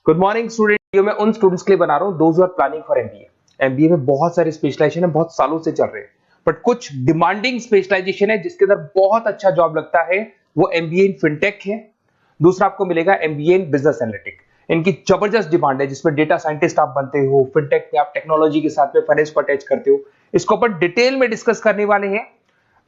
Good morning student. मैं उन students के लिए बना रहा हूँ those who are planning for MBA. MBA में बहुत सारे स्पेशलाइजेशन है, बहुत सालों से चल रहे हैं, बट कुछ डिमांडिंग स्पेशलाइजेशन है जिसके अंदर बहुत अच्छा जॉब लगता है। वो एमबीए इन फिनटेक है। दूसरा आपको मिलेगा एमबीए इन बिजनेस एनालिटिक। इनकी जबरदस्त डिमांड है, जिसमें डेटा साइंटिस्ट आप बनते हो, फिनटेक में आप टेक्नोलॉजी के साथ में फाइनेंस को अटैच करते हो। इसको अपन डिटेल में डिस्कस करने वाले हैं।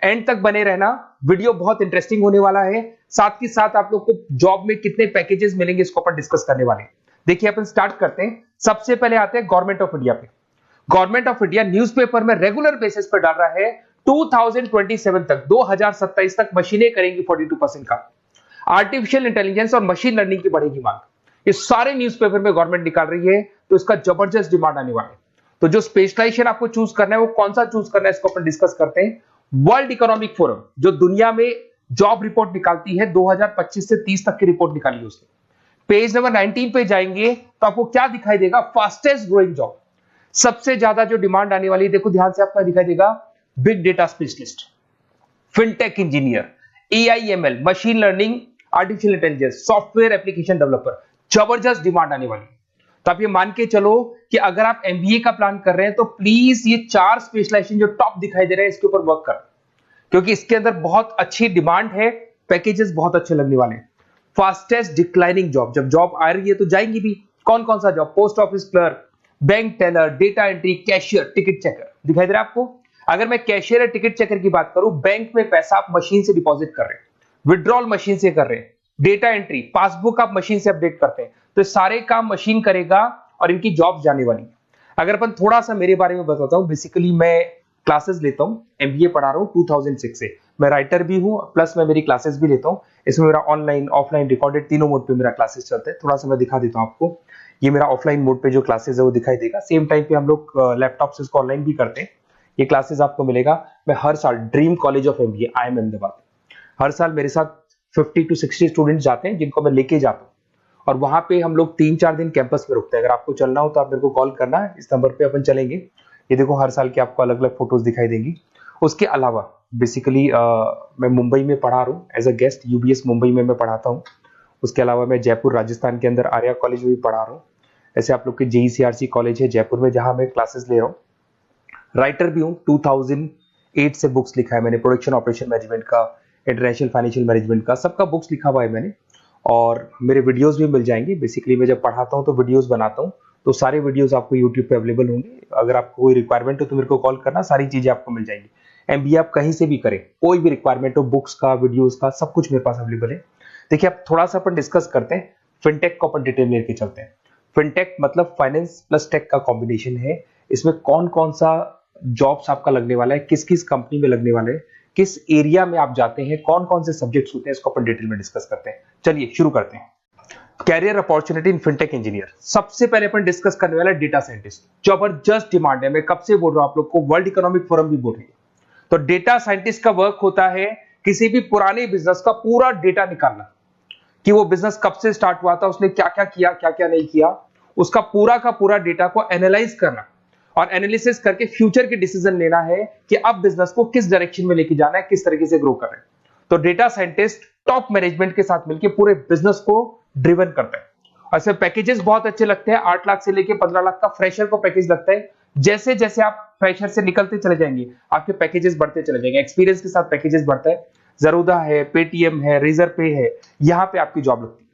एंड तक बने रहना, वीडियो बहुत इंटरेस्टिंग होने वाला है। साथ ही साथ आप लोग को जॉब में कितने पैकेजेस मिलेंगे इसको अपन डिस्कस करने वाले हैं। देखिए अपन स्टार्ट करते हैं। सबसे पहले आते हैं गवर्नमेंट ऑफ इंडिया पे। गवर्नमेंट ऑफ इंडिया न्यूज़पेपर में रेगुलर बेसिस पर डाल रहा है 2027 तक, 2027 तक मशीनें करेंगी 42% का। आर्टिफिशियल इंटेलिजेंस और मशीन लर्निंग की बढ़ेगी मांग। ये सारे न्यूज़पेपर में गवर्नमेंट निकाल रही है, तो इसका जबरदस्त डिमांड आने वाला है। तो जो स्पेशलाइजेशन आपको चूज करना है वो कौन सा चूज करना है इसको अपन डिस्कस करते हैं। वर्ल्ड इकोनॉमिक फोरम जो दुनिया में जॉब रिपोर्ट निकालती है, 2025 से 30 तक की रिपोर्ट निकाली उसने। पेज नंबर 19 पे जाएंगे तो आपको क्या दिखाई देगा? फास्टेस्ट ग्रोइंग जॉब, सबसे ज्यादा जो डिमांड आने वाली है, देखो ध्यान से आपका दिखाई देगा, big data specialist, fintech engineer, AIML, machine learning, artificial intelligence, software application developer. जबरदस्त डिमांड आने वाली है। तो आप ये मान के चलो कि अगर आप एमबीए का प्लान कर रहे हैं तो प्लीज ये 4 स्पेशलाइजेशन जो टॉप दिखाई दे रहे हैं इसके ऊपर वर्क कर, क्योंकि इसके अंदर बहुत अच्छी डिमांड है, पैकेजेस बहुत अच्छे लगने वाले हैं। फास्टेस्ट डिक्लाइनिंग जॉब, जब जॉब आ रही है तो जाएंगी भी। कौन कौन सा job? Post office clerk, bank teller, data entry, cashier, ticket checker. दिखाई दे रहा है आपको? अगर मैं कैशियर या टिकट चेकर की बात करूं, बैंक में पैसा आप मशीन से डिपॉजिट कर रहे हैं, विड्रॉल मशीन से कर रहे हैं, डेटा एंट्री, पासबुक आप मशीन से अपडेट करते हैं, तो सारे काम मशीन करेगा और इनकी जॉब जाने वाली। अगर अपन थोड़ा सा मेरे बारे में बताता हूं, बेसिकली मैं क्लासेस लेता हूं, एमबीए पढ़ा रहा हूं 2006 से। मैं राइटर भी हूं, प्लस मैं मेरी क्लासेस भी लेता हूं। इसमें मेरा ऑनलाइन, ऑफलाइन, रिकॉर्डेड तीनों मोड पे मेरा क्लासेस चलते हैं। थोड़ा सा मैं दिखा देता हूं आपको। ये मेरा ऑफलाइन मोड पे जो क्लासेस है वो दिखाई देगा। सेम टाइम पे हम लोग लैपटॉप से इसको ऑनलाइन भी करते हैं। ये क्लासेस आपको मिलेगा। मैं हर साल dream college of MBA, IIM Ahmedabad, हर साल मेरे साथ 50 to 60 स्टूडेंट्स जाते हैं जिनको मैं लेके जाता हूँ, और वहां पे हम लोग 3-4 दिन कैंपस में रुकते हैं। अगर आपको चलना हो तो आप मेरे को कॉल करना है, इस नंबर पे अपन चलेंगे। ये देखो हर साल की आपको अलग अलग फोटोज दिखाई देंगी। उसके अलावा बेसिकली मैं मुंबई में पढ़ा रहा हूँ as a guest, UBS Mumbai में मैं पढ़ाता हूँ। उसके अलावा मैं जयपुर राजस्थान के अंदर आर्या कॉलेज में भी पढ़ा रहा हूँ। ऐसे आप लोग के जेईसीआरसी कॉलेज है जयपुर में, जहां मैं क्लासेस ले रहा हूँ। राइटर भी हूँ, 2008 से बुक्स लिखा है मैंने, प्रोडक्शन ऑपरेशन मैनेजमेंट का, इंटरनेशनल फाइनेंशियल मैनेजमेंट का, सबका बुक्स लिखा हुआ है मैंने। और मेरे वीडियोस भी मिल जाएंगे। बेसिकली मैं जब पढ़ाता हूँ तो वीडियोस बनाता हूँ, तो सारे वीडियोस आपको यूट्यूब पे अवेलेबल होंगे। अगर आपको कोई रिक्वायरमेंट हो तो मेरे को कॉल करना, सारी चीजें आपको मिल जाएंगी। एमबीए आप कहीं से भी करें, कोई भी रिक्वायरमेंट हो, बुक्स का, वीडियोस का, सब कुछ मेरे पास अवेलेबल है। देखिए अब थोड़ा सा अपन डिस्कस करते हैं। फिनटेक को अपन डिटेल में लेके चलते हैं। फिनटेक मतलब फाइनेंस प्लस टेक का कॉम्बिनेशन है। इसमें कौन कौन सा जॉब्स आपका लगने वाला है, किस किस कंपनी में लगने वाले हैं, किस एरिया में आप जाते हैं, कौन कौन से सब्जेक्ट्स होते हैं, इसको अपन डिटेल में डिस्कस करते हैं। चलिए शुरू करते हैं। Career opportunity in fintech engineer. सबसे पहले अपन डिस्कस करने वाला है डेटा साइंटिस्ट। जबरदस्त डिमांड है, मैं कब से बोल रहा हूं आप लोग को, वर्ल्ड इकोनॉमिक फोरम भी बोल रही है। तो डेटा साइंटिस्ट का वर्क होता है किसी भी पुराने बिजनेस का पूरा डेटा निकालना, कि वो बिजनेस कब से स्टार्ट हुआ था, उसने क्या क्या किया, क्या क्या नहीं किया, उसका पूरा का पूरा डेटा को एनालाइज करना और एनालिसिस करके फ्यूचर के डिसीजन लेना है कि अब बिजनेस को किस डायरेक्शन में लेके जाना है, किस तरीके से ग्रो करना है। तो डेटा साइंटिस्ट टॉप मैनेजमेंट के साथ मिलकर पूरे बिजनेस को ड्रिवन करता है। ऐसे पैकेजेस बहुत अच्छे लगते हैं। 8 लाख से लेके 15 लाख का फ्रेशर को पैकेज लगता है। जैसे जैसे आप फ्रेशर से निकलते चले जाएंगे, आपके पैकेजेस बढ़ते चले जाएंगे। एक्सपीरियंस के साथ पैकेजेस बढ़ता है। जरूदा है, पेटीएम है, रेजर पे है, यहां पे आपकी जॉब लगती है।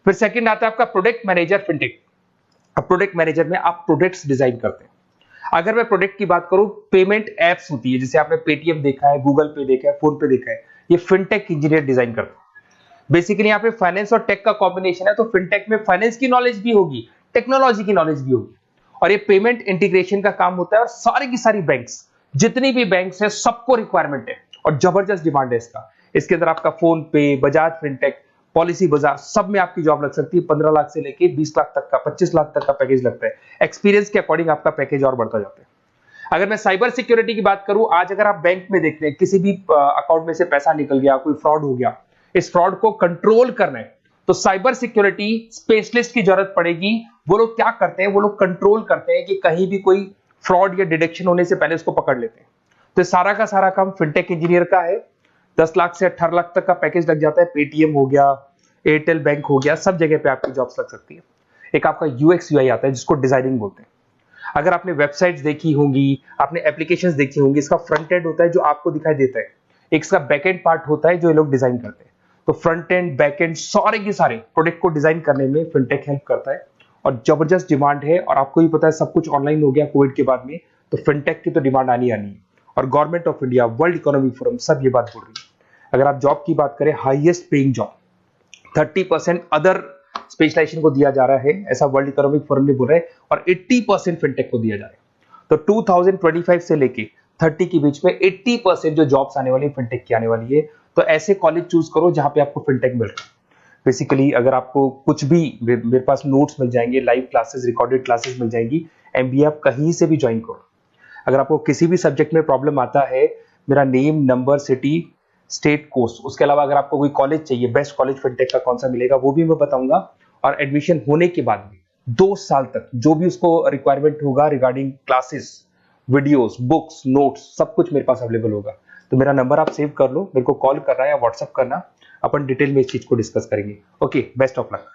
फिर सेकंड आता है आपका प्रोडक्ट मैनेजर फिनटेक। अब प्रोडक्ट मैनेजर में आप प्रोडक्ट्स डिजाइन करते हैं। अगर मैं प्रोडक्ट की बात करूं, पेमेंट एप्स होती है, जैसे आपने पेटीएम देखा है, गूगल पे देखा है, फोन पे देखा है, ये फिनटेक इंजीनियर डिजाइन करते हैं। बेसिकली यहाँ पे फाइनेंस और टेक का कॉम्बिनेशन है, तो फिनटेक में फाइनेंस की नॉलेज भी होगी, टेक्नोलॉजी की नॉलेज भी होगी, और ये पेमेंट इंटीग्रेशन का काम होता है। और सारी की सारी बैंक्स, जितनी भी बैंक्स है, सबको रिक्वायरमेंट है और जबरदस्त डिमांड है इसका। इसके अंदर आपका फोन पे, बजाज फिनटेक, पॉलिसी बाजार, सब में आपकी जॉब लग सकती है। 15 लाख से लेके 20 लाख तक का, 25 लाख तक का पैकेज लगता है। एक्सपीरियंस के अकॉर्डिंग आपका पैकेज और बढ़ता जाता है। अगर मैं साइबर सिक्योरिटी की बात करूं, आज अगर आप बैंक में देखते हैं किसी भी अकाउंट में से पैसा निकल गया, कोई फ्रॉड हो गया, इस फ्रॉड को कंट्रोल करना है तो साइबर सिक्योरिटी स्पेशलिस्ट की जरूरत पड़ेगी। वो लोग क्या करते हैं, वो लोग कंट्रोल करते हैं कि कहीं भी कोई फ्रॉड या डिटेक्शन होने से पहले उसको पकड़ लेते हैं। तो सारा का सारा काम फिनटेक इंजीनियर का है। 10 लाख से 18 लाख तक का पैकेज लग जाता है। पेटीएम हो गया, एयरटेल बैंक हो गया, सब जगह पे आपकी जॉब्स लग सकती है। एक आपका यूएक्स यूआई आता है जिसको डिजाइनिंग बोलते हैं। अगर आपने वेबसाइट्स देखी होंगी, आपने एप्लीकेशंस देखी होंगी, इसका फ्रंट एंड होता है जो आपको दिखाई देता है, एक इसका बैक एंड पार्ट होता है जो ये लोग डिजाइन करते हैं। तो फ्रंट एंड बैक एंड सारे के सारे प्रोडक्ट को डिजाइन करने में फिनटेक हेल्प करता है और जबरदस्त डिमांड है। और आपको ही पता है सब कुछ ऑनलाइन हो गया कोविड के बाद में, तो फिनटेक की तो डिमांड आनी है। और government of India, world economic forum सब ये बात बोल रही है। अगर आप जॉब की बात करें, highest paying job 30% other specialization को दिया जा रहा है, ऐसा वर्ल्ड इकोनॉमिक फोरम ने बोला है, और 80% फिनटेक को दिया जा रहा है। तो 2025 से लेके 30 के बीच में 80% जो जॉब्स आने वाली है फिनटेक की आने वाली है। तो ऐसे कॉलेज चूज करो जहां पे आपको फिनटेक मिल रहा है। बेसिकली अगर आपको कुछ भी, मेरे पास नोट्स मिल जाएंगे, लाइव क्लासेस, रिकॉर्डेड क्लासेस मिल जाएंगी, एमबीए आप कहीं से भी ज्वाइन करो। अगर आपको किसी भी सब्जेक्ट में प्रॉब्लम आता है, मेरा name, number, city, state, course, उसके अलावा अगर आपको कोई कॉलेज चाहिए, बेस्ट कॉलेज फिनटेक का कौन सा मिलेगा वो भी मैं बताऊंगा। और एडमिशन होने के बाद भी 2 साल तक जो भी उसको रिक्वायरमेंट होगा regarding classes, videos, books, notes, सब कुछ मेरे पास अवेलेबल होगा। तो मेरा नंबर आप सेव कर लो, मेरे को कॉल करना या व्हाट्सएप करना, अपन डिटेल में इस चीज को डिस्कस करेंगे। Okay, best of luck.